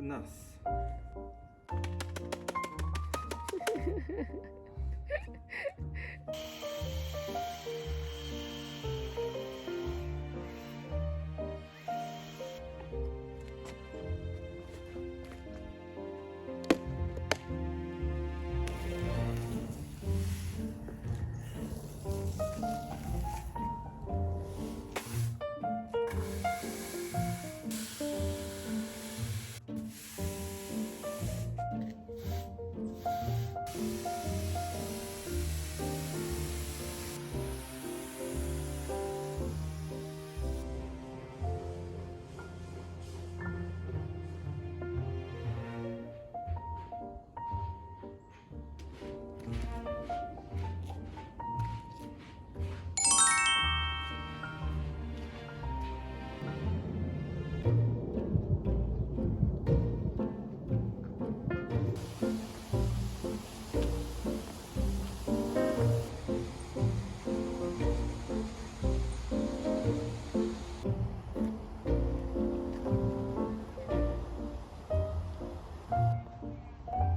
끝났어.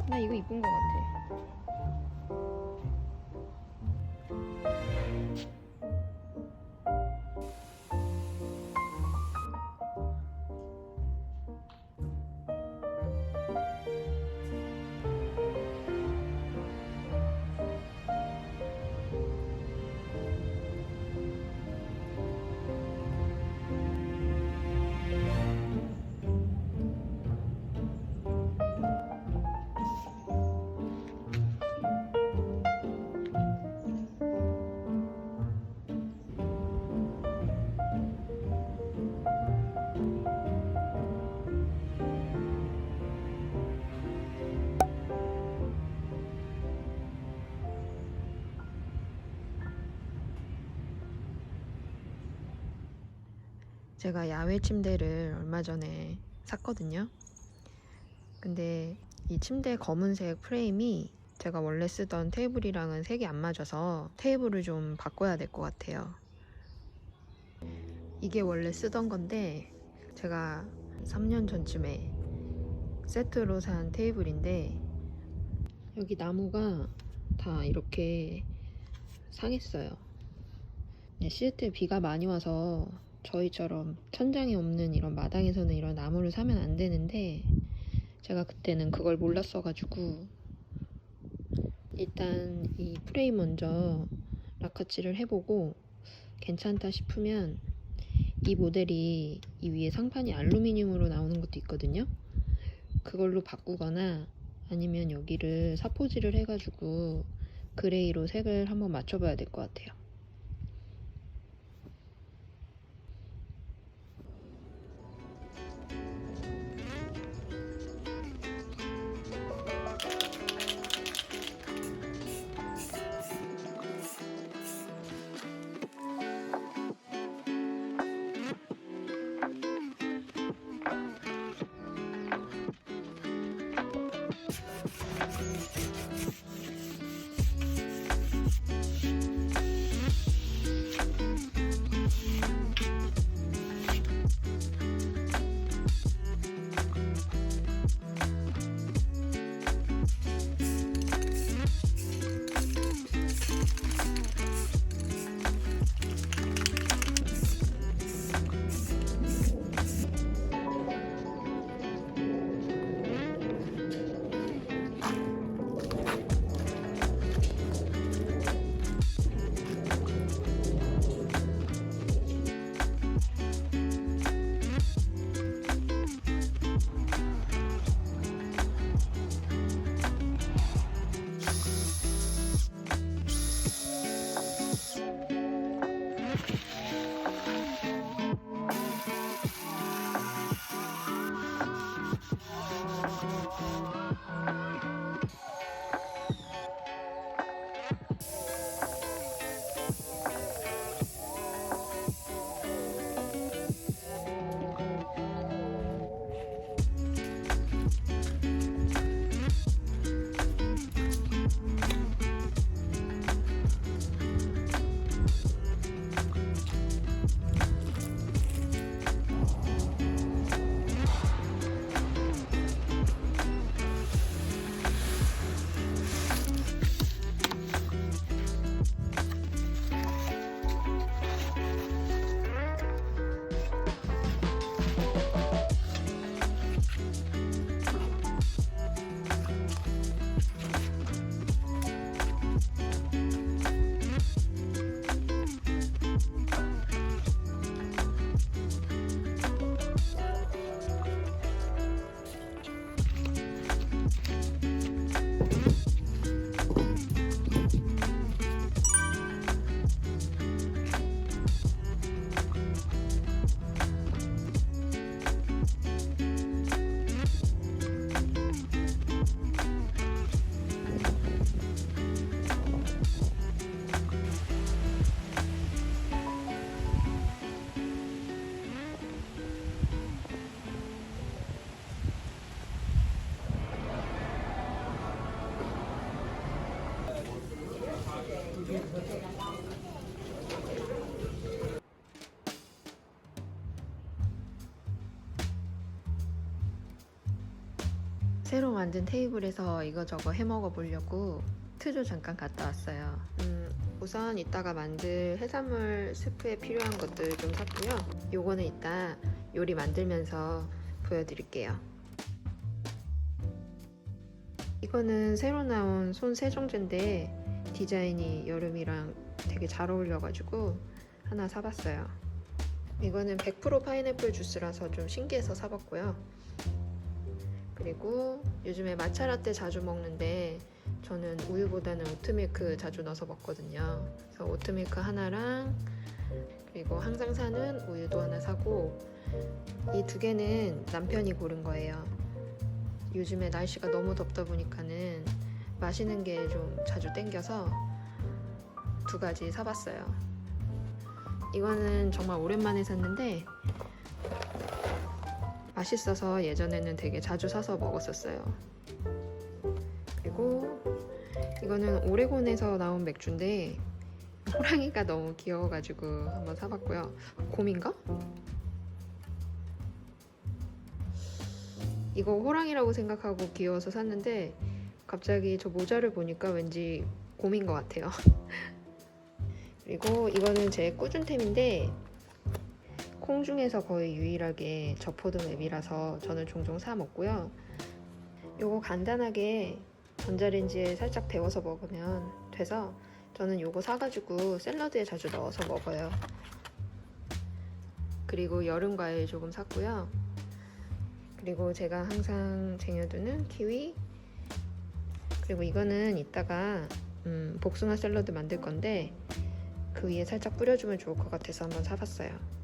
나 이거 이쁜 거 같아. 제가 야외 침대를 얼마 전에 샀거든요. 근데 이 침대 검은색 프레임이 제가 원래 쓰던 테이블이랑은 색이 안 맞아서 테이블을 좀 바꿔야 될 것 같아요. 이게 원래 쓰던 건데 제가 3년 전쯤에 세트로 산 테이블인데 여기 나무가 다 이렇게 상했어요. 시애틀 비가 많이 와서 저희처럼 천장이 없는 이런 마당에서는 이런 나무를 사면 안 되는데 제가 그때는 그걸 몰랐어가지고 일단 이 프레임 먼저 락카칠을 해보고 괜찮다 싶으면 이 모델이 이 위에 상판이 알루미늄으로 나오는 것도 있거든요. 그걸로 바꾸거나 아니면 여기를 사포질을 해가지고 그레이로 색을 한번 맞춰봐야 될 것 같아요. 새로 만든 테이블에서 이거저거 해먹어 보려고 트조 잠깐 갔다 왔어요. 우선 이따가 만들 해산물 스프에 필요한 것들 좀 샀고요. 요거는 이따 요리 만들면서 보여드릴게요. 이거는 새로 나온 손 세정제인데 디자인이 여름이랑 되게 잘 어울려가지고 하나 사봤어요. 이거는 100% 파인애플 주스라서 좀 신기해서 사봤고요. 그리고 요즘에 마차 라떼 자주 먹는데 저는 우유보다는 오트밀크 자주 넣어서 먹거든요. 그래서 오트밀크 하나랑 그리고 항상 사는 우유도 하나 사고, 이 두 개는 남편이 고른 거예요. 요즘에 날씨가 너무 덥다 보니까는 마시는 게 좀 자주 땡겨서 두 가지 사봤어요. 이거는 정말 오랜만에 샀는데 맛있어서 예전에는 되게 자주 사서 먹었었어요. 그리고 이거는 오레곤에서 나온 맥주인데 호랑이가 너무 귀여워가지고 한번 사봤고요. 곰인가? 이거 호랑이라고 생각하고 귀여워서 샀는데 갑자기 저 모자를 보니까 왠지 곰인 것 같아요. 그리고 이거는 제 꾸준템인데 콩 중에서 거의 유일하게 저포드 맵이라서 저는 종종 사 먹고요. 요거 간단하게 전자레인지에 살짝 데워서 먹으면 돼서 저는 요거 사가지고 샐러드에 자주 넣어서 먹어요. 그리고 여름 과일 조금 샀고요. 그리고 제가 항상 쟁여두는 키위, 그리고 이거는 이따가 복숭아 샐러드 만들 건데 그 위에 살짝 뿌려주면 좋을 것 같아서 한번 사봤어요.